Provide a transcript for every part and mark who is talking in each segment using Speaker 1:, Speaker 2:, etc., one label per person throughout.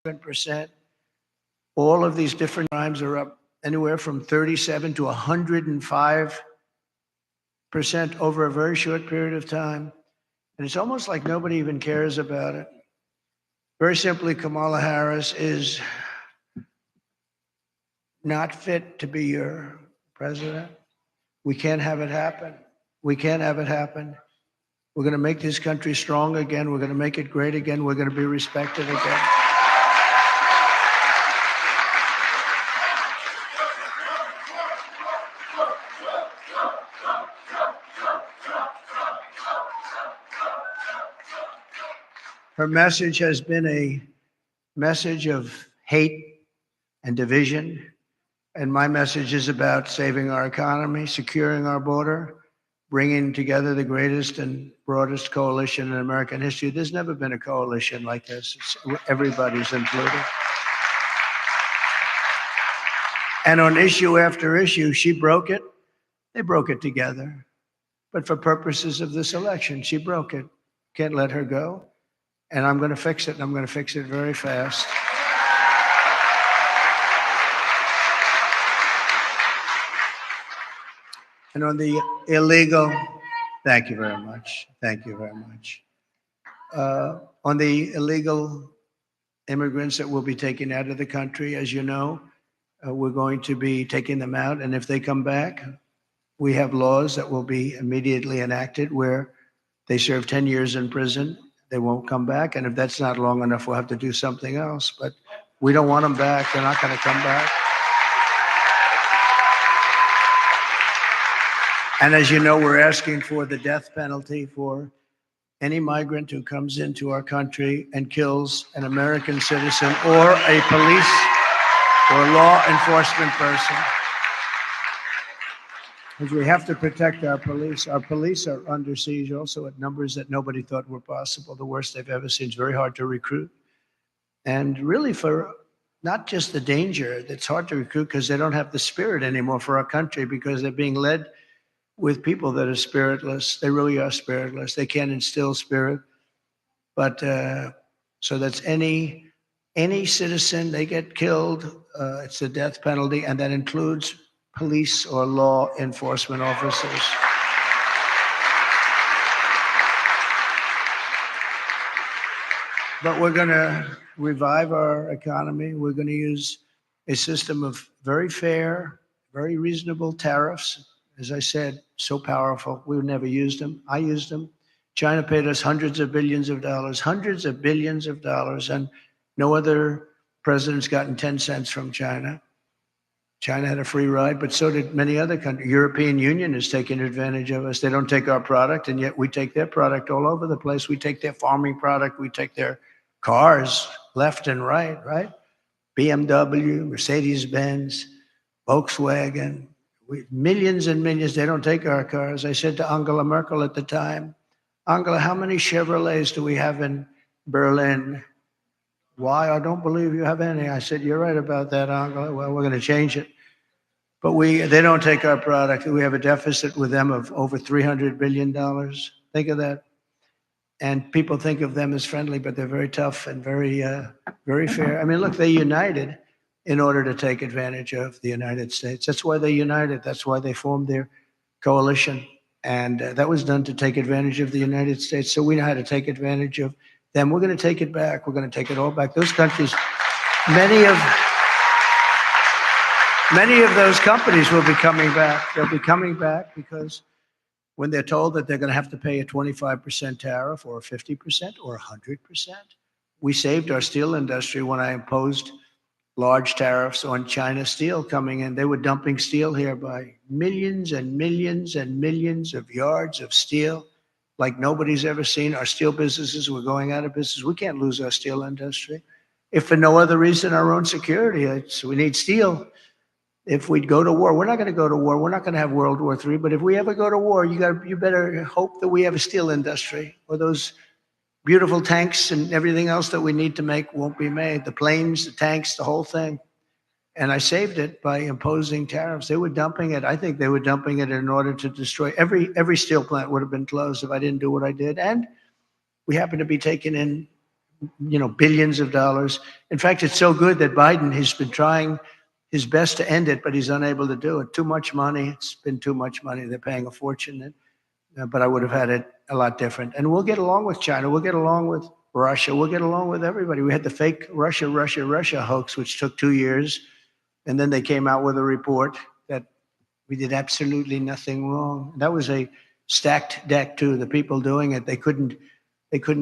Speaker 1: 7%. All of these different crimes are up anywhere from 37 to 105% over a very short period of time. And it's almost like nobody even cares about it. Very simply, Kamala Harris is not fit to be your president. We can't have it happen. We can't have it happen. We're going to make this country strong again. We're going to make it great again. We're going to be respected again. Her message has been a message of hate and division. And my message is about saving our economy, securing our border, bringing together the greatest and broadest coalition in American history. There's never been a coalition like this. Everybody's included. And on issue after issue, she broke it. They broke it together. But for purposes of this election, she broke it. Can't let her go. And I'm going to fix it, and I'm going to fix it very fast. And on the illegal, thank you very much. Thank you very much. On the illegal immigrants that will be taken out of the country, as you know, we're going to be taking them out. And if they come back, we have laws that will be immediately enacted where they serve 10 years in prison. They won't come back. And if that's not long enough, we'll have to do something else. But we don't want them back. They're not going to come back. And as you know, we're asking for the death penalty for any migrant who comes into our country and kills an American citizen or a police or law enforcement person. Because we have to protect our police. Our police are under siege also at numbers that nobody thought were possible, the worst they've ever seen. It's very hard to recruit. And really for not just the danger, it's hard to recruit because they don't have the spirit anymore for our country because they're being led with people that are spiritless. They really are spiritless. They can't instill spirit. But so that's any citizen, they get killed, it's a death penalty, and that includes police or law enforcement officers. But we're going to revive our economy. We're going to use a system of very fair, very reasonable tariffs. As I said, so powerful. We've never used them. I used them. China paid us hundreds of billions of dollars, and no other president's gotten 10 cents from China. China had a free ride, but so did many other countries. European Union is taking advantage of us. They don't take our product, and yet we take their product all over the place. We take their farming product. We take their cars left and right? BMW, Mercedes-Benz, Volkswagen, millions and millions. They don't take our cars. I said to Angela Merkel at the time, Angela, how many Chevrolets do we have in Berlin? Why? I don't believe you have any. I said, you're right about that, Angela. Well, we're going to change it. But they don't take our product. We have a deficit with them of over $300 billion. Think of that. And people think of them as friendly, but they're very tough and very fair. I mean, look, they united in order to take advantage of the United States. That's why they united. That's why they formed their coalition. And that was done to take advantage of the United States. So we know how to take advantage of them. We're going to take it back. We're going to take it all back. Those countries, many of those companies will be coming back. They'll be coming back because when they're told that they're going to have to pay a 25% tariff or 50% or 100%, we saved our steel industry when I imposed large tariffs on China steel coming in. They were dumping steel here by millions and millions and millions of yards of steel like nobody's ever seen. Our steel businesses were going out of business. We can't lose our steel industry. If for no other reason, our own security. We need steel. If we'd go to war, we're not going to go to war. We're not going to have World War III. But if we ever go to war, you better hope that we have a steel industry, or those beautiful tanks and everything else that we need to make won't be made. The planes, the tanks, the whole thing. And I saved it by imposing tariffs. They were dumping it. I think they were dumping it in order to destroy every steel plant would have been closed if I didn't do what I did. And we happen to be taking in billions of dollars. In fact, it's so good that Biden has been trying his best to end it, but he's unable to do it. Too much money. It's been too much money. They're paying a fortune. But I would have had it a lot different. And we'll get along with China. We'll get along with Russia. We'll get along with everybody. We had the fake Russia hoax, which took 2 years. And then they came out with a report that we did absolutely nothing wrong. That was a stacked deck too. The people doing it, they couldn't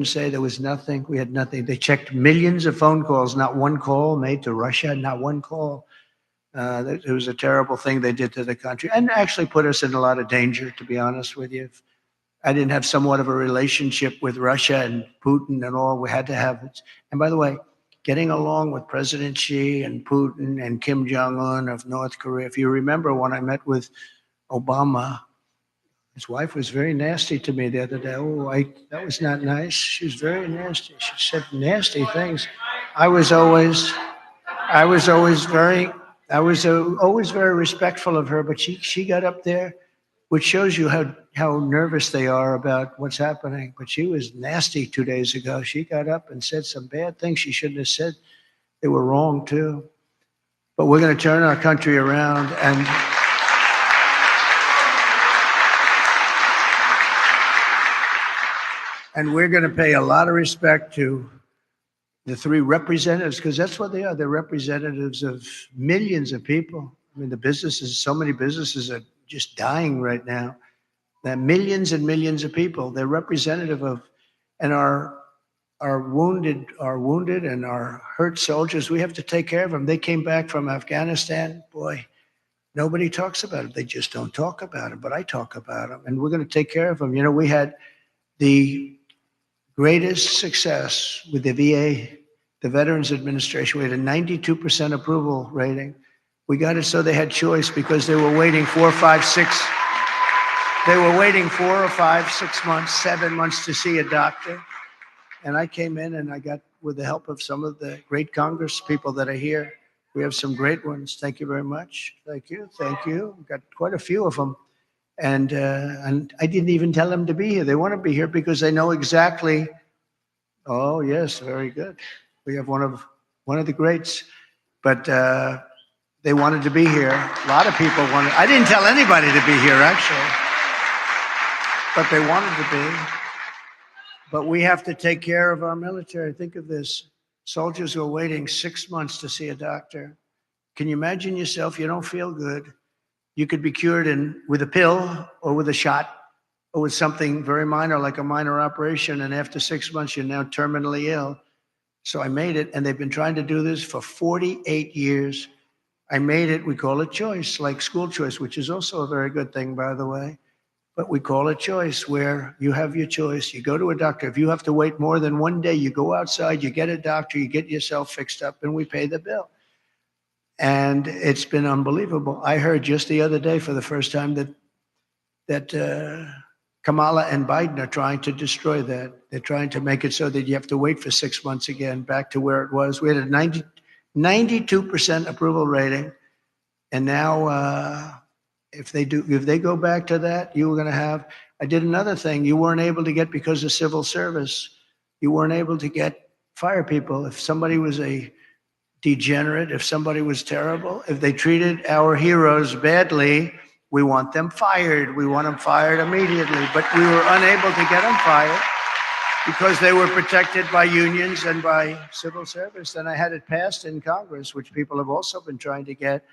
Speaker 1: say there was nothing. We had nothing. They checked millions of phone calls, not one call made to Russia, not one call. It was a terrible thing they did to the country and actually put us in a lot of danger, to be honest with you. If I didn't have somewhat of a relationship with Russia and Putin and all, we had to have it. And by the way, getting along with President Xi and Putin and Kim Jong-un of North Korea. If you remember when I met with Obama, his wife was very nasty to me the other day. That was not nice. She was very nasty. She said nasty things. I was always always very respectful of her, but she got up there, which shows you how nervous they are about what's happening. But she was nasty 2 days ago. She got up and said some bad things she shouldn't have said. They were wrong too. But we're going to turn our country around, and we're going to pay a lot of respect to the three representatives, because that's what they are. They're representatives of millions of people. I mean, so many businesses are just dying right now. That millions and millions of people, they're representative of, and our wounded and our hurt soldiers, we have to take care of them. They came back from Afghanistan. Boy, nobody talks about it. They just don't talk about it, but I talk about them, and we're going to take care of them. We had the greatest success with the VA, the Veterans Administration. We had a 92% approval rating. We got it so they had choice because they were waiting 4 or 5, 6. They were waiting 4 or 5, 6 months, 7 months to see a doctor. And I came in and I got, with the help of some of the great Congress people that are here, we have some great ones. Thank you very much. Thank you. Thank you. We've got quite a few of them. And I didn't even tell them to be here. They want to be here because they know exactly. Oh, yes, very good. We have one of the greats. But they wanted to be here. A lot of people wanted. I didn't tell anybody to be here, actually. But they wanted to be. But we have to take care of our military. Think of this. Soldiers who are waiting 6 months to see a doctor. Can you imagine yourself? You don't feel good. You could be cured with a pill or with a shot or with something very minor, like a minor operation. And after 6 months, you're now terminally ill. So I made it. And they've been trying to do this for 48 years. I made it. We call it choice, like school choice, which is also a very good thing, by the way. But we call it choice, where you have your choice. You go to a doctor. If you have to wait more than one day, you go outside, you get a doctor, you get yourself fixed up, and we pay the bill. And it's been unbelievable. I heard just the other day for the first time that Kamala and Biden are trying to destroy that. They're trying to make it so that you have to wait for 6 months again, back to where it was. We had a 92% approval rating. And now if they go back to that, you were going to have, I did another thing you weren't able to get because of civil service. You weren't able to fire people. If somebody was a degenerate, if somebody was terrible, if they treated our heroes badly, we want them fired. We want them fired immediately. But we were unable to get them fired because they were protected by unions and by civil service. And I had it passed in Congress, which people have also been trying to get.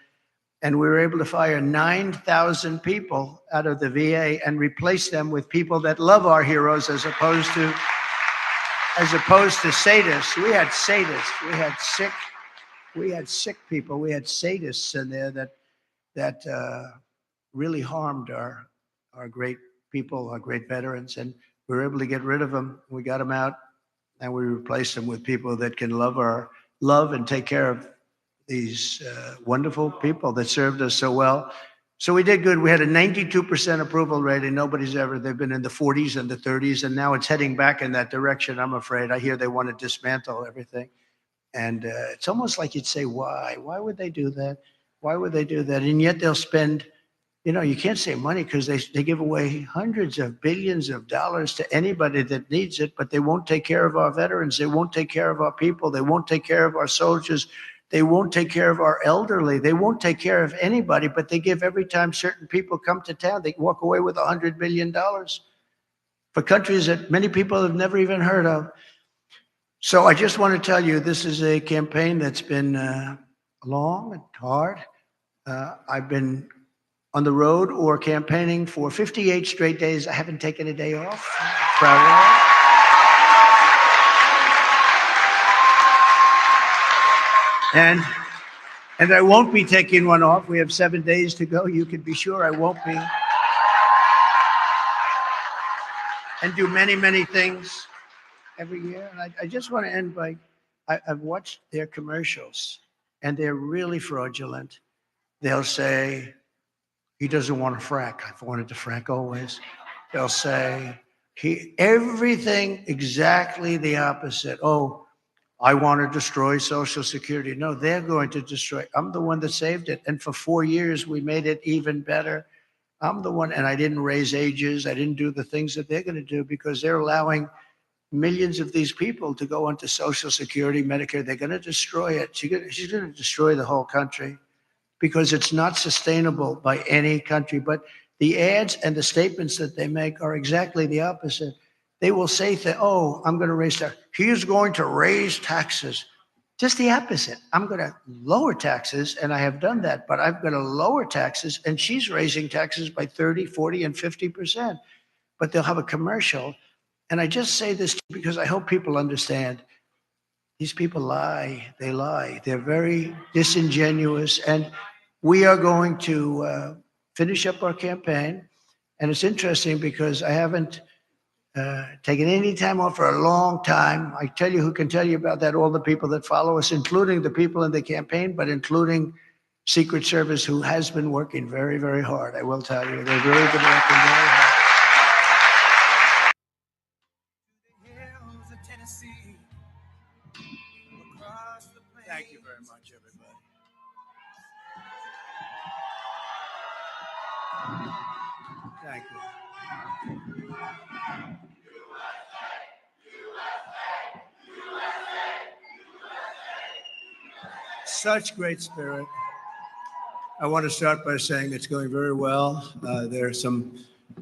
Speaker 1: And we were able to fire 9,000 people out of the VA and replace them with people that love our heroes, as opposed to sadists. We had sadists. We had sick people. We had sadists in there that really harmed our great people, our great veterans. And we were able to get rid of them. We got them out, and we replaced them with people that can love and take care of these wonderful people that served us so well. So we did good. We had a 92% approval rating. They've been in the 40s and the 30s, and now it's heading back in that direction, I'm afraid. I hear they want to dismantle everything. And it's almost like you'd say, why? Why would they do that? Why would they do that? And yet they'll spend You know, you can't say money because they give away hundreds of billions of dollars to anybody that needs it, but they won't take care of our veterans. They won't take care of our people. They won't take care of our soldiers. They won't take care of our elderly. They won't take care of anybody, but they give every time certain people come to town, they walk away with $100 billion for countries that many people have never even heard of. So I just want to tell you, this is a campaign that's been long and hard. I've been on the road or campaigning for 58 straight days. I haven't taken a day off. Proud of that. And I won't be taking one off. We have 7 days to go. You can be sure I won't be. And do many, many things every year. And I just want to end by, I've watched their commercials, and they're really fraudulent. They'll say, he doesn't want to frack. I've wanted to frack always. They'll say, everything exactly the opposite. Oh, I want to destroy Social Security. No, they're going to destroy. I'm the one that saved it. And for 4 years, we made it even better. I'm the one, and I didn't raise ages. I didn't do the things that they're going to do because they're allowing millions of these people to go onto Social Security, Medicare. They're going to destroy it. She's going to destroy the whole country because it's not sustainable by any country. But the ads and the statements that they make are exactly the opposite. They will say that, oh, I'm going to raise taxes. He's going to raise taxes. Just the opposite. I'm going to lower taxes, and I have done that, but I'm going to lower taxes, and she's raising taxes by 30, 40, and 50%. But they'll have a commercial. And I just say this because I hope people understand. These people lie. They lie. They're very disingenuous. And we are going to finish up our campaign. And it's interesting because I haven't taken any time off for a long time. I tell you who can tell you about that, all the people that follow us, including the people in the campaign, but including Secret Service, who has been working very, very hard. I will tell you, they've really been working very hard. Thank you very much, everybody. Thank you. Such great spirit. I want to start by saying it's going very well. There are some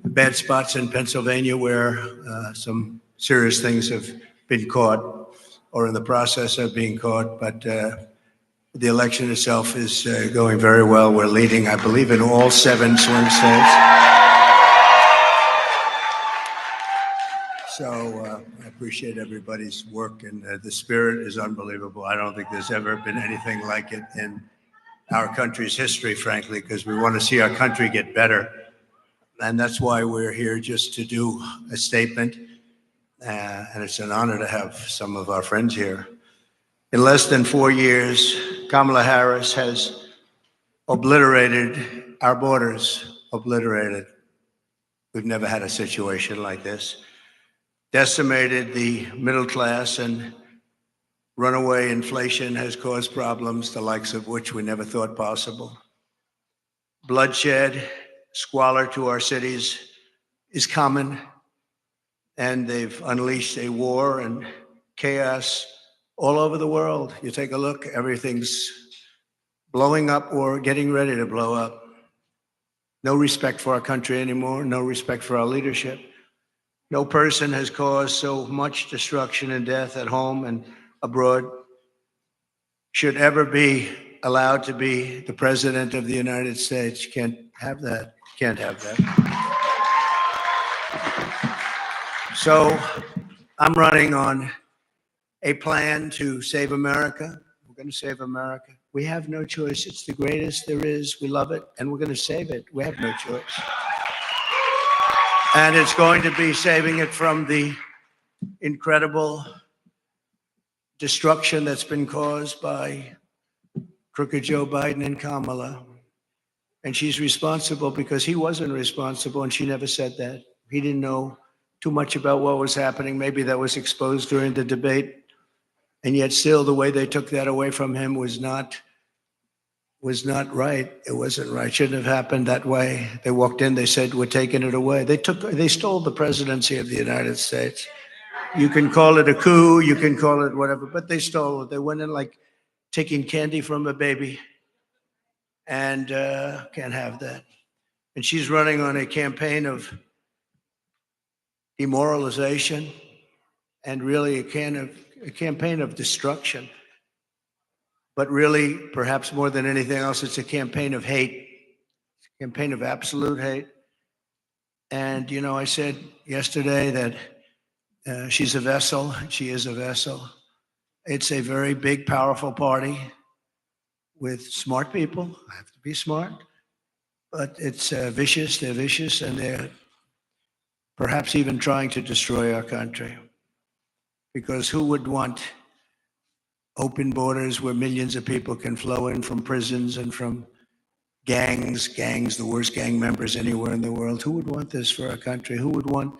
Speaker 1: bad spots in Pennsylvania where some serious things have been caught or in the process of being caught, but the election itself is going very well. We're leading, I believe, in all 7 swing states. So I appreciate everybody's work, and the spirit is unbelievable. I don't think there's ever been anything like it in our country's history, frankly, because we want to see our country get better. And that's why we're here, just to do a statement. And it's an honor to have some of our friends here. In less than 4 years, Kamala Harris has obliterated our borders, obliterated. We've never had a situation like this. Decimated the middle class, and runaway inflation has caused problems, the likes of which we never thought possible. Bloodshed, squalor to our cities is common, and they've unleashed a war and chaos all over the world. You take a look, everything's blowing up or getting ready to blow up. No respect for our country anymore, no respect for our leadership. No person has caused so much destruction and death at home and abroad should ever be allowed to be the president of the United States. You can't have that. Can't have that. So I'm running on a plan to save America. We're going to save America. We have no choice. It's the greatest there is. We love it, and we're going to save it. We have no choice. And it's going to be saving it from the incredible destruction that's been caused by crooked Joe Biden and Kamala. And she's responsible because he wasn't responsible, and she never said that. He didn't know too much about what was happening. Maybe that was exposed during the debate. And yet still the way they took that away from him was not was not right. It wasn't right. Shouldn't have happened that way. They walked in, they said, we're taking it away. They stole the presidency of the United States. You can call it a coup, you can call it whatever, but they stole it. They went in like taking candy from a baby, and can't have that. And she's running on a campaign of demoralization and really a campaign of destruction. But really, perhaps more than anything else, it's a campaign of hate, a campaign of absolute hate. And, you know, I said yesterday that she's a vessel. She is a vessel. It's a very big, powerful party with smart people. I have to be smart. But it's vicious. They're vicious, and they're perhaps even trying to destroy our country. Because who would want open borders where millions of people can flow in from prisons and from gangs, the worst gang members anywhere in the world? Who would want this for our country? Who would want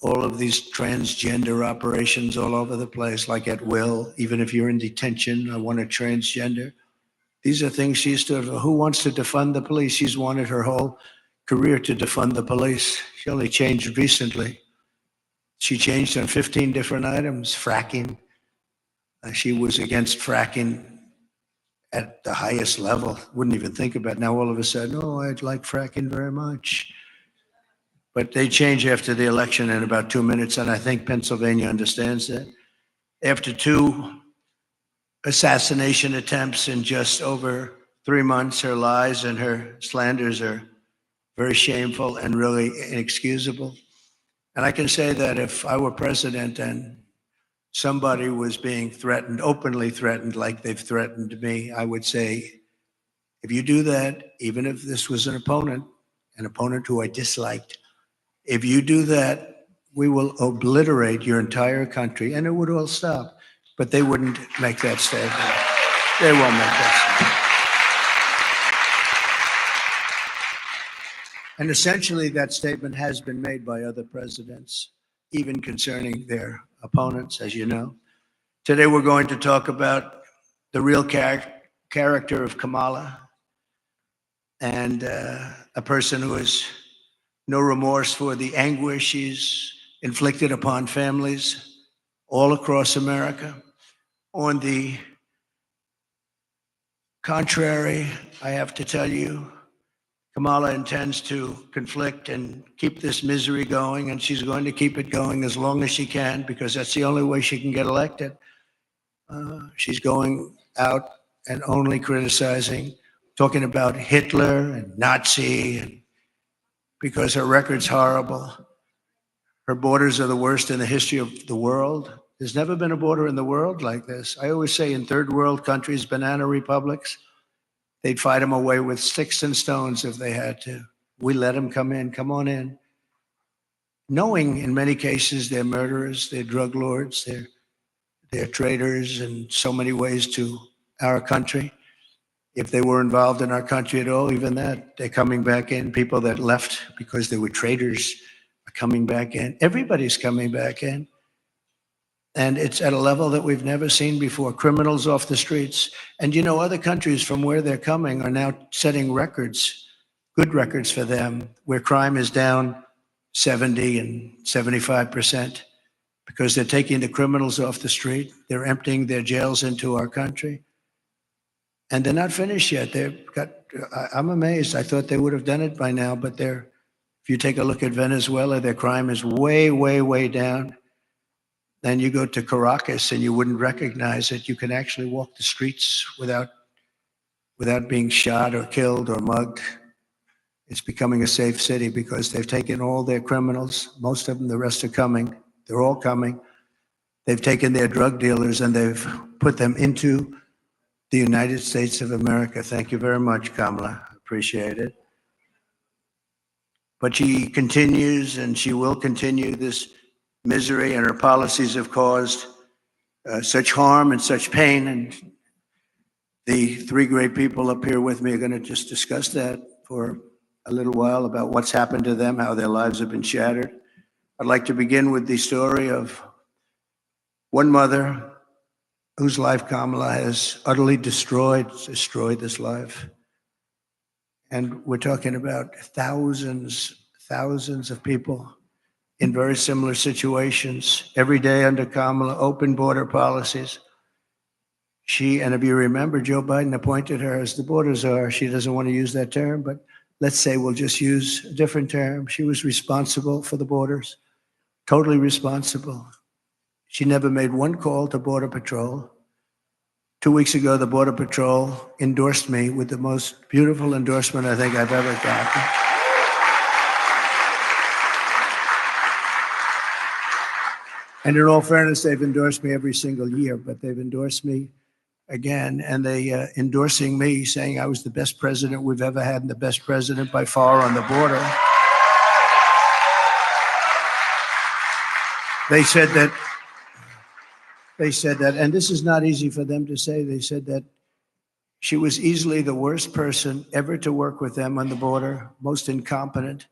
Speaker 1: all of these transgender operations all over the place, like at will? Even if you're in detention, I want a transgender. These are things she stood for. Who wants to defund the police? She's wanted her whole career to defund the police. She only changed recently. She changed on 15 different items. Fracking. She was against fracking at the highest level. Wouldn't even think about it. Now all of a sudden, oh, I'd like fracking very much. But they change after the election in about 2 minutes, and I think Pennsylvania understands that. After 2 assassination attempts in just over 3 months, her lies and her slanders are very shameful and really inexcusable. And I can say that if I were president and somebody was being threatened, openly threatened, like they've threatened me, I would say, if you do that, even if this was an opponent who I disliked, if you do that, we will obliterate your entire country, and it would all stop. But they wouldn't make that statement. They won't make that statement. And essentially, that statement has been made by other presidents, even concerning their opponents, as you know. Today, we're going to talk about the real character of Kamala, and a person who has no remorse for the anguish she's inflicted upon families all across America. On the contrary, I have to tell you, Kamala intends to conflict and keep this misery going, and she's going to keep it going as long as she can, because that's the only way she can get elected. She's going out and only criticizing, talking about Hitler and Nazi, and because her record's horrible. Her borders are the worst in the history of the world. There's never been a border in the world like this. I always say in third world countries, banana republics, they'd fight them away with sticks and stones if they had to. We let them come in, come on in. Knowing in many cases they're murderers, they're drug lords, they're traitors in so many ways to our country. If they were involved in our country at all, even that, they're coming back in. People that left because they were traitors are coming back in. Everybody's coming back in. And it's at a level that we've never seen before. Criminals off the streets. And you know, other countries from where they're coming are now setting records, good records for them, where crime is down 70 and 75% because they're taking the criminals off the street. They're emptying their jails into our country. And they're not finished yet. I'm amazed. I thought they would have done it by now, but if you take a look at Venezuela, their crime is way, way, way down. Then you go to Caracas and you wouldn't recognize it. You can actually walk the streets without being shot or killed or mugged. It's becoming a safe city because they've taken all their criminals, most of them, the rest are coming. They're all coming. They've taken their drug dealers and they've put them into the United States of America. Thank you very much, Kamala. Appreciate it. But she continues, and she will continue this misery, and her policies have caused such harm and such pain. And the 3 great people up here with me are going to just discuss that for a little while, about what's happened to them, how their lives have been shattered. I'd like to begin with the story of one mother whose life Kamala has utterly destroyed this life. And we're talking about thousands of people in very similar situations every day under Kamala, open border policies. And if you remember, Joe Biden appointed her as the border czar. She doesn't want to use that term, but let's say we'll just use a different term. She was responsible for the borders, totally responsible. She never made one call to Border Patrol. 2 weeks ago, the Border Patrol endorsed me with the most beautiful endorsement I think I've ever gotten. And in all fairness, they've endorsed me every single year, but they've endorsed me again, and they endorsing me, saying I was the best president we've ever had and the best president by far on the border. They said that, and this is not easy for them to say, they said that she was easily the worst person ever to work with them on the border, most incompetent,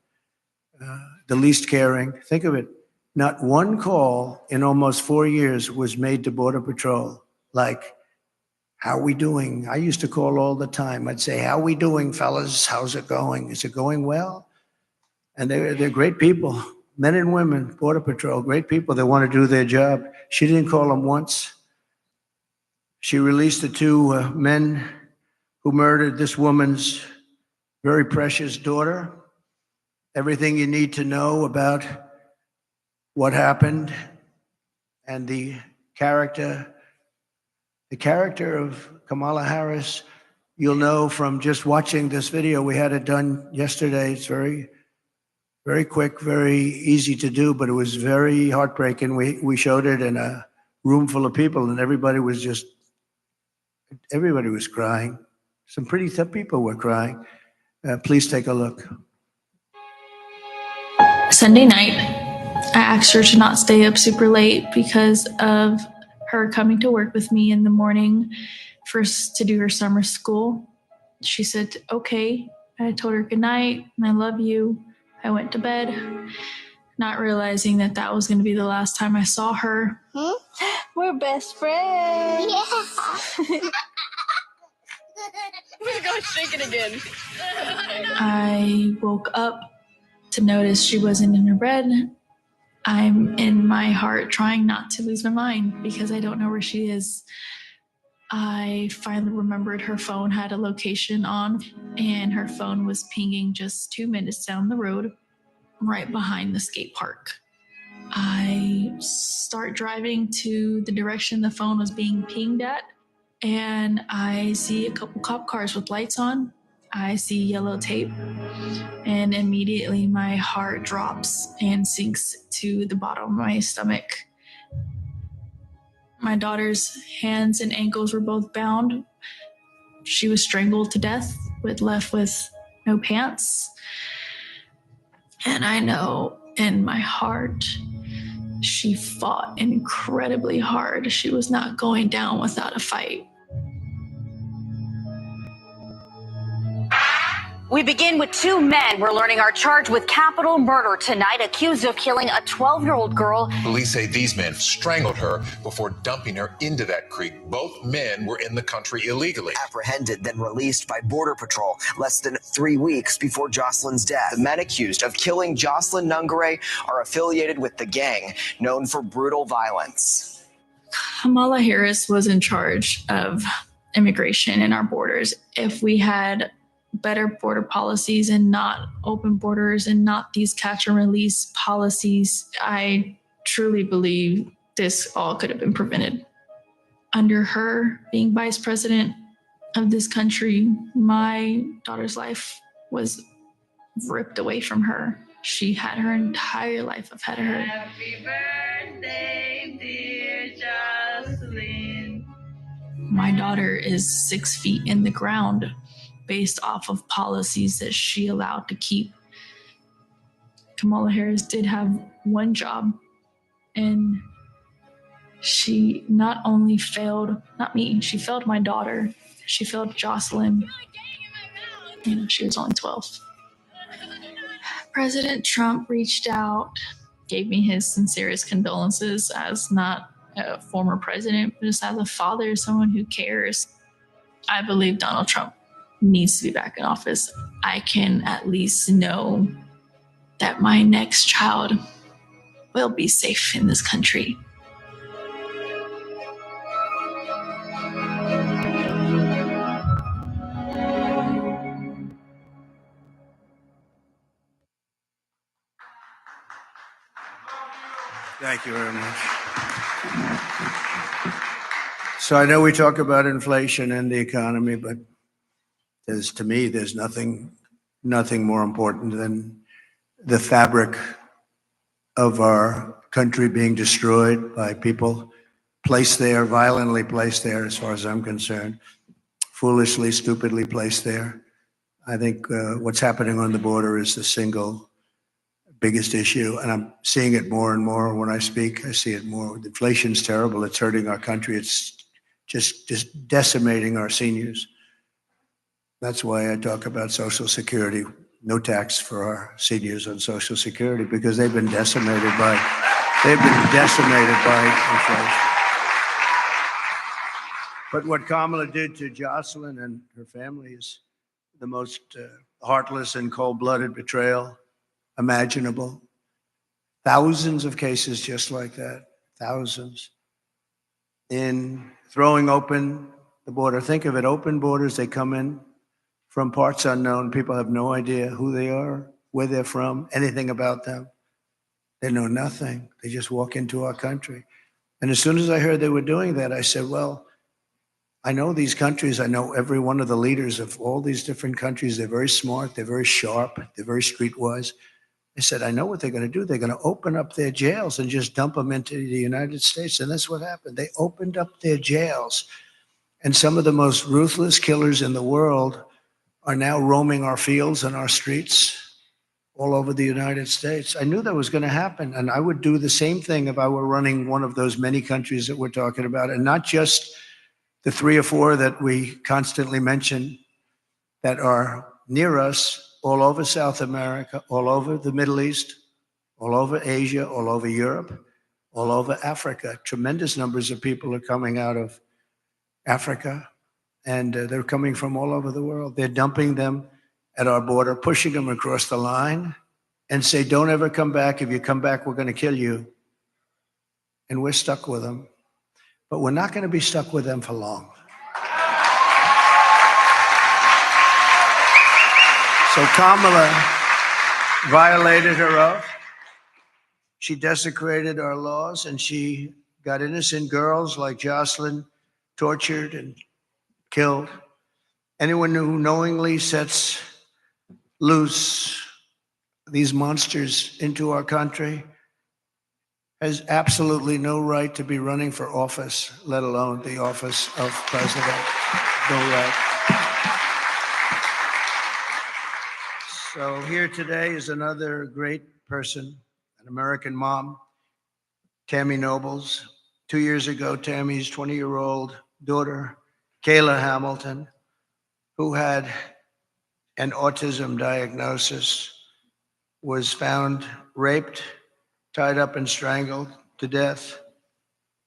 Speaker 1: the least caring. Think of it. Not one call in almost 4 years was made to Border Patrol like, how are we doing? I used to call all the time. I'd say, how are we doing, fellas? How's it going? Is it going well? And they're great people, men and women, Border Patrol, great people. They want to do their job. She didn't call them once. She released the two men who murdered this woman's very precious daughter. Everything you need to know about what happened and the character of Kamala Harris, you'll know from just watching this video. We had it done yesterday. It's very, very quick, very easy to do, but it was very heartbreaking. We showed it in a room full of people, and everybody was crying. Some pretty tough people were crying. Please take a look.
Speaker 2: Sunday night, I asked her to not stay up super late because of her coming to work with me in the morning first to do her summer school. She said, okay. I told her good night and I love you. I went to bed, not realizing that that was going to be the last time I saw her.
Speaker 3: We're best friends. Yeah. We're going to shake it again.
Speaker 2: I woke up to notice she wasn't in her bed. I'm in my heart trying not to lose my mind because I don't know where she is. I finally remembered her phone had a location on, and her phone was pinging just 2 minutes down the road, right behind the skate park. I start driving to the direction the phone was being pinged at, and I see a couple cop cars with lights on. I see yellow tape, and immediately my heart drops and sinks to the bottom of my stomach. My daughter's hands and ankles were both bound. She was strangled to death, left with no pants. And I know in my heart, she fought incredibly hard. She was not going down without a fight.
Speaker 4: We begin with two men we're learning are charged with capital murder tonight, accused of killing a 12-year-old girl.
Speaker 5: Police say these men strangled her before dumping her into that creek. Both men were in the country illegally.
Speaker 6: Apprehended, then released by Border Patrol less than 3 weeks before Jocelyn's death. The men accused of killing Jocelyn Nungare are affiliated with the gang known for brutal violence.
Speaker 2: Kamala Harris was in charge of immigration in our borders. If we had better border policies and not open borders and not these catch and release policies, I truly believe this all could have been prevented. Under her being vice president of this country, my daughter's life was ripped away from her. She had her entire life ahead of her.
Speaker 3: Happy birthday, dear Jocelyn.
Speaker 2: My daughter is 6 feet in the ground based off of policies that she allowed to keep. Kamala Harris did have one job, and she not only failed, not me, she failed my daughter. She failed Jocelyn. She was only 12. President Trump reached out, gave me his sincerest condolences as not a former president, but just as a father, someone who cares. I believe Donald Trump needs to be back in office. I can at least know that my next child will be safe in this country.
Speaker 1: Thank you very much. So I know we talk about inflation and the economy, but to me, there's nothing more important than the fabric of our country being destroyed by people placed there, violently placed there, as far as I'm concerned, foolishly, stupidly placed there. I think what's happening on the border is the single biggest issue, and I'm seeing it more and more when I speak. I see it more. Inflation's terrible. It's hurting our country. It's just decimating our seniors. That's why I talk about Social Security. No tax for our seniors on Social Security because they've been decimated by inflation. But what Kamala did to Jocelyn and her family is the most heartless and cold-blooded betrayal imaginable. Thousands of cases just like that, thousands. In throwing open the border, think of it, open borders, they come in from parts unknown. People have no idea who they are, where they're from, anything about them. They know nothing. They just walk into our country. And as soon as I heard they were doing that, I said, well, I know these countries. I know every one of the leaders of all these different countries. They're very smart. They're very sharp. They're very streetwise. I said, I know what they're going to do. They're going to open up their jails and just dump them into the United States. And that's what happened. They opened up their jails. And some of the most ruthless killers in the world are now roaming our fields and our streets all over the United States. I knew that was going to happen. And I would do the same thing if I were running one of those many countries that we're talking about, and not just the 3 or 4 that we constantly mention that are near us, all over South America, all over the Middle East, all over Asia, all over Europe, all over Africa. Tremendous numbers of people are coming out of Africa, and they're coming from all over the world. They're dumping them at our border, pushing them across the line, and say, don't ever come back. If you come back, we're going to kill you. And we're stuck with them. But we're not going to be stuck with them for long. So Kamala violated her oath. She desecrated our laws, and she got innocent girls like Jocelyn tortured and killed. Anyone who knowingly sets loose these monsters into our country has absolutely no right to be running for office, let alone the office of president. No right. So here today is another great person, an American mom, Tammy Nobles. 2 years ago, Tammy's 20-year-old daughter, Kayla Hamilton, who had an autism diagnosis, was found raped, tied up and strangled to death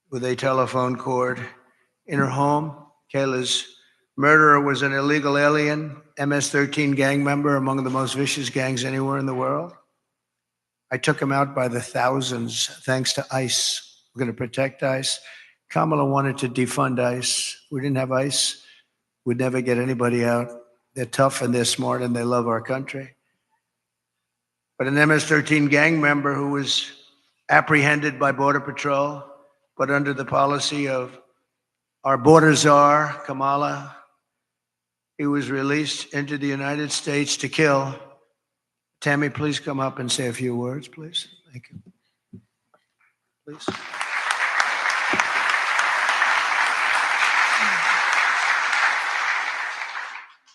Speaker 1: with a telephone cord in her home. Kayla's murderer was an illegal alien, MS-13 gang member, among the most vicious gangs anywhere in the world. I took him out by the thousands, thanks to ICE. We're going to protect ICE. Kamala wanted to defund ICE. We didn't have ICE. We'd never get anybody out. They're tough and they're smart and they love our country. But an MS-13 gang member who was apprehended by Border Patrol, but under the policy of our border czar, Kamala, he was released into the United States to kill. Tammy, please come up and say a few words, please. Thank you. Please.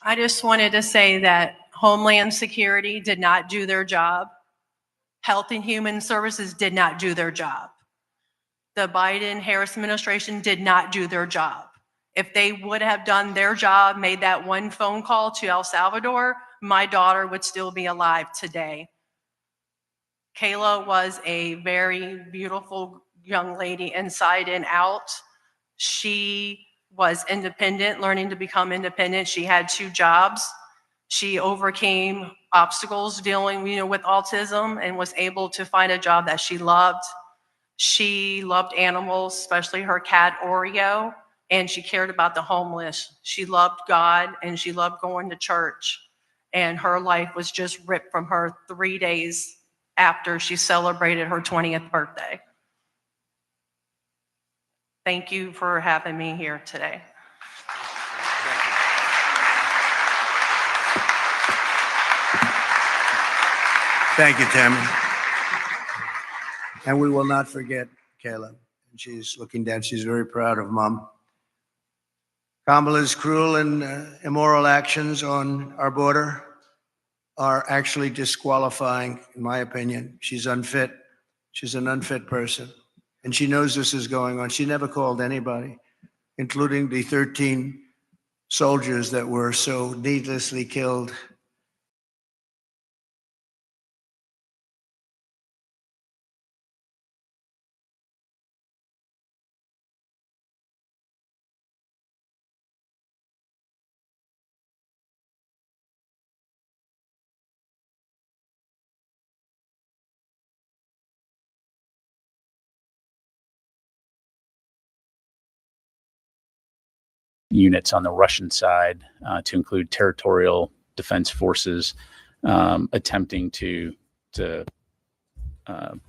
Speaker 7: I just wanted to say that Homeland Security did not do their job. Health and Human Services did not do their job. The Biden-Harris administration did not do their job. If they would have done their job, made that one phone call to El Salvador, my daughter would still be alive today. Kayla was a very beautiful young lady inside and out. She was independent, learning to become independent. She had 2 jobs. She overcame obstacles dealing, with autism and was able to find a job that she loved. She loved animals, especially her cat Oreo, and she cared about the homeless. She loved God and she loved going to church. And her life was just ripped from her 3 days after she celebrated her 20th birthday. Thank you for having me here today.
Speaker 1: Thank you, Tammy. And we will not forget Kayla. And she's looking down. She's very proud of Mom. Kamala's cruel and immoral actions on our border are actually disqualifying, in my opinion. She's unfit. She's an unfit person. And she knows this is going on. She never called anybody, including the 13 soldiers that were so needlessly killed.
Speaker 8: Units on the Russian side, to include territorial defense forces, attempting to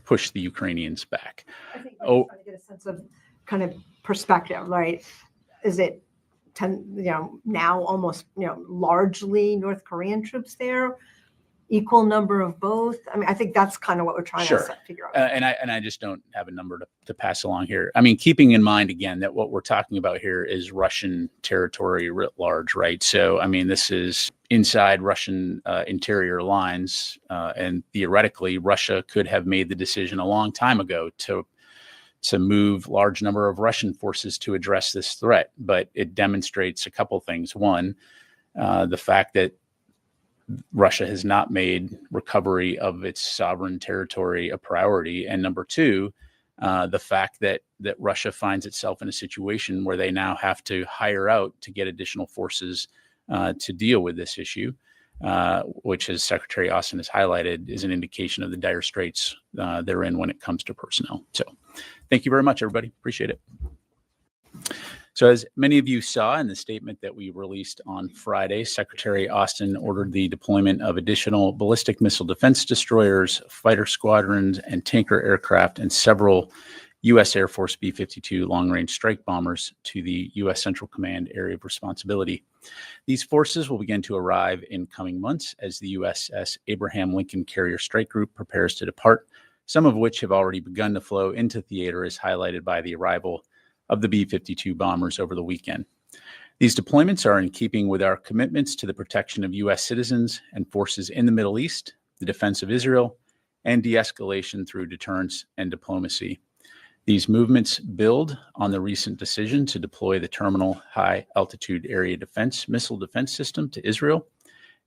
Speaker 8: push the Ukrainians back.
Speaker 9: I think we're trying to get a sense of kind of perspective, right? Is it now almost largely North Korean troops there? Equal number of both? I mean, I think that's kind of what we're trying to figure out.
Speaker 8: And I just don't have a number to pass along here. I mean, keeping in mind, again, that what we're talking about here is Russian territory writ large, right? So, I mean, this is inside Russian interior lines. And theoretically, Russia could have made the decision a long time ago to move large number of Russian forces to address this threat. But it demonstrates a couple things. One, the fact that Russia has not made recovery of its sovereign territory a priority. And number two, the fact that Russia finds itself in a situation where they now have to hire out to get additional forces to deal with this issue, which, as Secretary Austin has highlighted, is an indication of the dire straits they're in when it comes to personnel. So thank you very much, everybody. Appreciate it. So as many of you saw in the statement that we released on Friday, Secretary Austin ordered the deployment of additional ballistic missile defense destroyers, fighter squadrons, and tanker aircraft, and several U.S. Air Force B-52 long-range strike bombers to the U.S. Central Command area of responsibility. These forces will begin to arrive in coming months as the USS Abraham Lincoln Carrier Strike Group prepares to depart, some of which have already begun to flow into theater, as highlighted by the arrival of the B-52 bombers over the weekend. These deployments are in keeping with our commitments to the protection of U.S. citizens and forces in the Middle East, the defense of Israel, and de-escalation through deterrence and diplomacy. These movements build on the recent decision to deploy the Terminal High Altitude Area Defense Missile Defense System to Israel,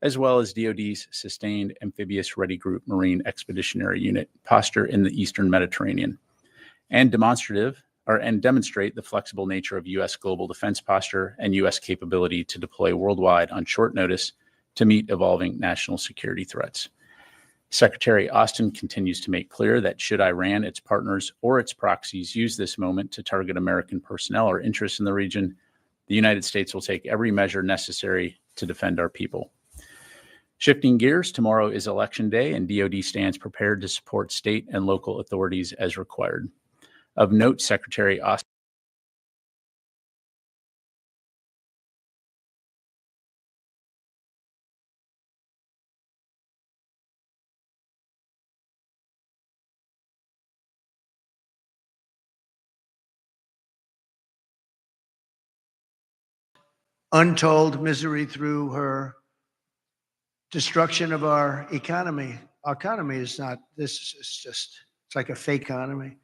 Speaker 8: as well as DoD's Sustained Amphibious Ready Group Marine Expeditionary Unit posture in the Eastern Mediterranean, and demonstrate the flexible nature of U.S. global defense posture and U.S. capability to deploy worldwide on short notice to meet evolving national security threats. Secretary Austin continues to make clear that should Iran, its partners, or its proxies use this moment to target American personnel or interests in the region, the United States will take every measure necessary to defend our people. Shifting gears, tomorrow is Election Day, and DoD stands prepared to support state and local authorities as required. Of note, Secretary Austin
Speaker 1: untold misery through her destruction of our economy. Our economy is not, this is just, it's like a fake economy.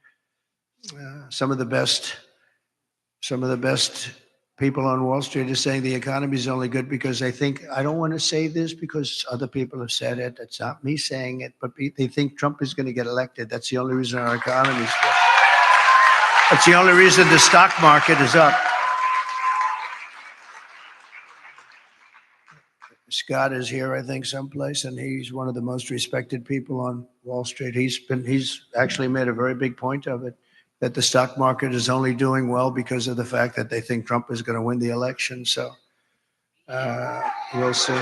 Speaker 1: Some of the best people on Wall Street are saying the economy is only good because they think, I don't want to say this because other people have said it. It's not me saying it, but they think Trump is going to get elected. That's the only reason our economy is good. That's the only reason the stock market is up. Scott is here, I think, someplace, and he's one of the most respected people on Wall Street. He's actually made a very big point of it, that the stock market is only doing well because of the fact that they think Trump is going to win the election. So we'll see.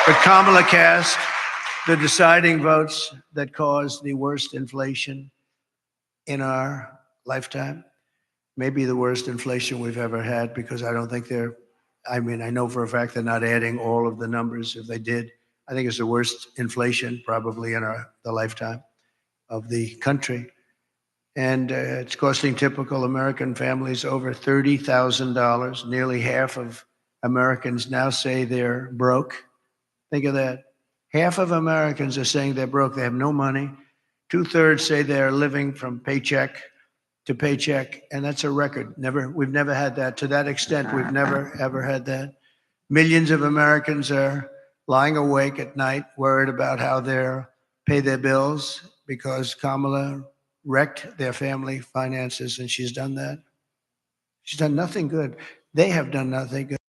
Speaker 1: But Kamala cast the deciding votes that caused the worst inflation in our lifetime, maybe the worst inflation we've ever had, because I don't think I know for a fact they're not adding all of the numbers. If they did, I think it's the worst inflation probably in the lifetime of the country. And it's costing typical American families over $30,000. Nearly half of Americans now say they're broke. Think of that. Half of Americans are saying they're broke. They have no money. 2/3 say they're living from paycheck to paycheck, and that's a record. We've never had that to that extent. We've never, ever had that. Millions of Americans are lying awake at night, worried about how they'll pay their bills because Kamala wrecked their family finances, and she's done that. She's done nothing good. They have done nothing good.